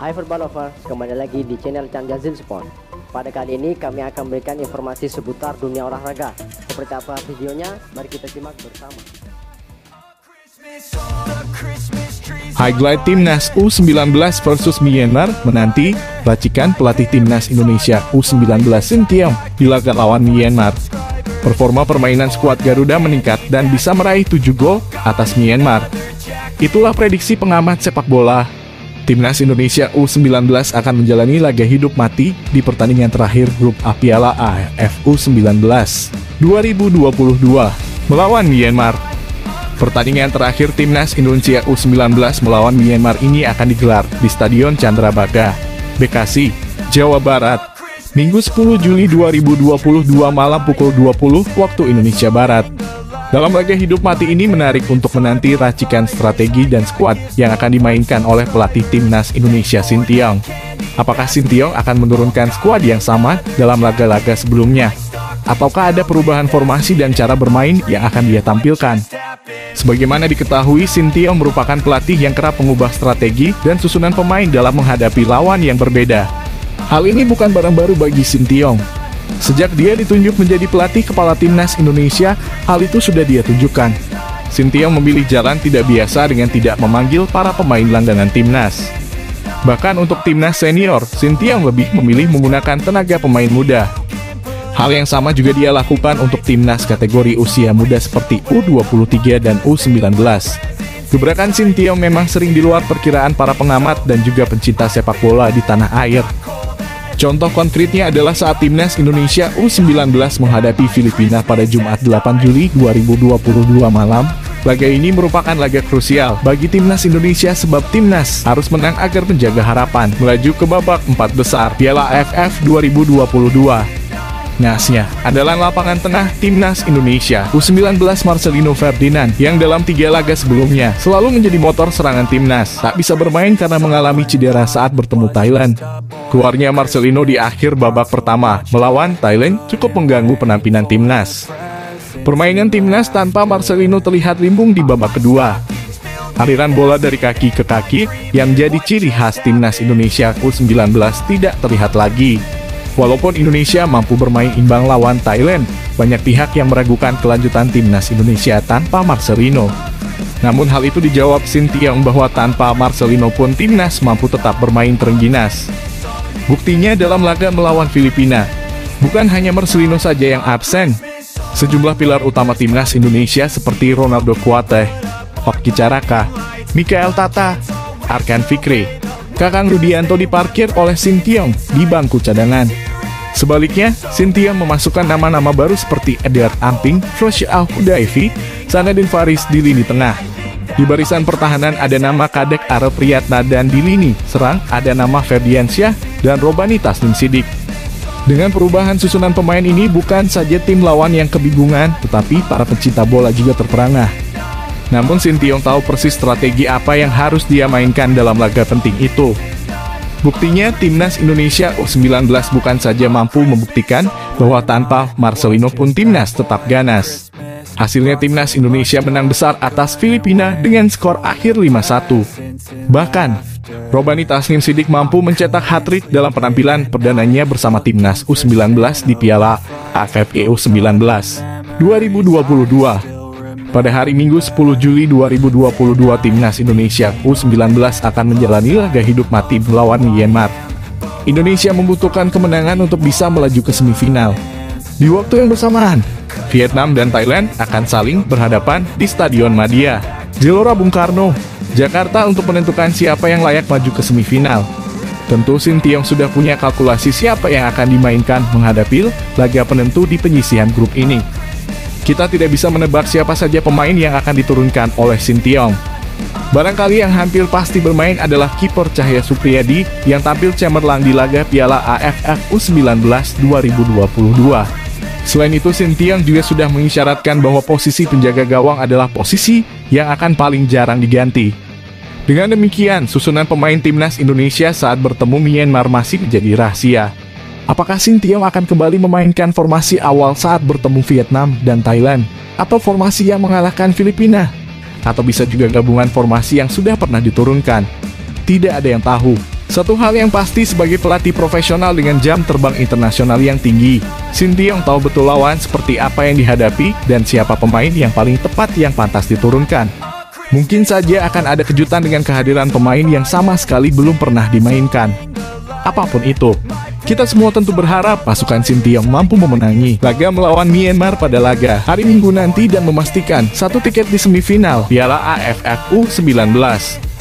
Hai Football Lovers, kembali lagi di channel Chan Jazil Sport. Pada kali ini kami akan memberikan informasi seputar dunia olahraga. Seperti apa videonya? Mari kita simak bersama. Highlight Timnas U19 versus Myanmar menanti racikan pelatih Timnas Indonesia U19 Sintayong di laga lawan Myanmar. Performa permainan skuad Garuda meningkat dan bisa meraih 7 gol atas Myanmar. Itulah prediksi pengamat sepak bola. Timnas Indonesia U19 akan menjalani laga hidup mati di pertandingan terakhir grup A Piala AFF U19 2022 melawan Myanmar. Pertandingan terakhir Timnas Indonesia U19 melawan Myanmar ini akan digelar di Stadion Candrabaga, Bekasi, Jawa Barat, Minggu 10 Juli 2022 malam pukul 20 waktu Indonesia Barat. Dalam laga hidup mati ini menarik untuk menanti racikan strategi dan skuad yang akan dimainkan oleh pelatih Timnas Indonesia Sintayong. Apakah Sintayong akan menurunkan skuad yang sama dalam laga-laga sebelumnya? Ataukah ada perubahan formasi dan cara bermain yang akan dia tampilkan? Sebagaimana diketahui, Sintayong merupakan pelatih yang kerap mengubah strategi dan susunan pemain dalam menghadapi lawan yang berbeda. Hal ini bukan barang baru bagi Sintayong. Sejak dia ditunjuk menjadi pelatih kepala Timnas Indonesia, hal itu sudah dia tunjukkan. Sintayong memilih jalan tidak biasa dengan tidak memanggil para pemain langganan Timnas. Bahkan untuk Timnas senior, Sintayong lebih memilih menggunakan tenaga pemain muda. Hal yang sama juga dia lakukan untuk Timnas kategori usia muda seperti U23 dan U19. Gebrakan Sintayong memang sering di luar perkiraan para pengamat dan juga pencinta sepak bola di tanah air. Contoh konkretnya adalah saat Timnas Indonesia U19 menghadapi Filipina pada Jumat 8 Juli 2022 malam. Laga ini merupakan laga krusial bagi Timnas Indonesia sebab Timnas harus menang agar menjaga harapan melaju ke babak 4 besar Piala AFF 2022. Ngasnya adalah lapangan tengah Timnas Indonesia U19 Marcelino Ferdinand yang dalam 3 laga sebelumnya selalu menjadi motor serangan Timnas. Tak bisa bermain karena mengalami cedera saat bertemu Thailand. Keluarnya Marcelino di akhir babak pertama melawan Thailand cukup mengganggu penampilan Timnas. Permainan Timnas tanpa Marcelino terlihat limbung di babak kedua. Aliran bola dari kaki ke kaki yang menjadi ciri khas Timnas Indonesia U19 tidak terlihat lagi. Walaupun Indonesia mampu bermain imbang lawan Thailand, banyak pihak yang meragukan kelanjutan Timnas Indonesia tanpa Marcelino. Namun hal itu dijawab Sintayong bahwa tanpa Marcelino pun Timnas mampu tetap bermain terengginas. Buktinya dalam laga melawan Filipina, bukan hanya Marcelino saja yang absen. Sejumlah pilar utama Timnas Indonesia seperti Ronaldo Kuateh, Hoki Caraka, Mikael Tata, Arkan Fikri, Kakang Rudianto diparkir oleh Sintayong di bangku cadangan. Sebaliknya, Sintayong memasukkan nama-nama baru seperti Edward Amping, Frosh Al-Hudaifi, Sanadin Faris di lini tengah. Di barisan pertahanan ada nama Kadek Arep Priyatna dan di lini serang ada nama Ferdiansyah dan Robani Tasnim Sidik. Dengan perubahan susunan pemain ini bukan saja tim lawan yang kebingungan, tetapi para pecinta bola juga terperangah. Namun Sintayong tahu persis strategi apa yang harus dia mainkan dalam laga penting itu. Buktinya Timnas Indonesia U19 bukan saja mampu membuktikan bahwa tanpa Marcelino pun Timnas tetap ganas. Hasilnya Timnas Indonesia menang besar atas Filipina dengan skor akhir 5-1. Bahkan, Robani Tasnim Sidik mampu mencetak hat-trick dalam penampilan perdananya bersama Timnas U19 di Piala AFF U19 2022. Pada hari Minggu 10 Juli 2022 Timnas Indonesia U19 akan menjalani laga hidup mati melawan Myanmar. Indonesia membutuhkan kemenangan untuk bisa melaju ke semifinal. Di waktu yang bersamaan, Vietnam dan Thailand akan saling berhadapan di Stadion Madia, Gelora Bung Karno, Jakarta untuk menentukan siapa yang layak maju ke semifinal. Tentu Sintayong sudah punya kalkulasi siapa yang akan dimainkan menghadapi laga penentu di penyisihan grup ini. Kita tidak bisa menebak siapa saja pemain yang akan diturunkan oleh Sintayong. Barangkali yang hampir pasti bermain adalah kiper Cahya Supriyadi yang tampil cemerlang di laga Piala AFF U19 2022. Selain itu, Sintayong juga sudah mengisyaratkan bahwa posisi penjaga gawang adalah posisi yang akan paling jarang diganti. Dengan demikian, susunan pemain Timnas Indonesia saat bertemu Myanmar masih menjadi rahasia. Apakah Sintayong akan kembali memainkan formasi awal saat bertemu Vietnam dan Thailand? Atau formasi yang mengalahkan Filipina? Atau bisa juga gabungan formasi yang sudah pernah diturunkan? Tidak ada yang tahu. Satu hal yang pasti sebagai pelatih profesional dengan jam terbang internasional yang tinggi, Sinteyong tahu betul lawan seperti apa yang dihadapi dan siapa pemain yang paling tepat yang pantas diturunkan. Mungkin saja akan ada kejutan dengan kehadiran pemain yang sama sekali belum pernah dimainkan. Apapun itu, kita semua tentu berharap pasukan Sinteyong mampu memenangi laga melawan Myanmar pada laga hari Minggu nanti dan memastikan satu tiket di semifinal Piala AFF U19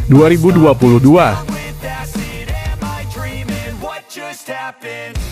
2022. just happened.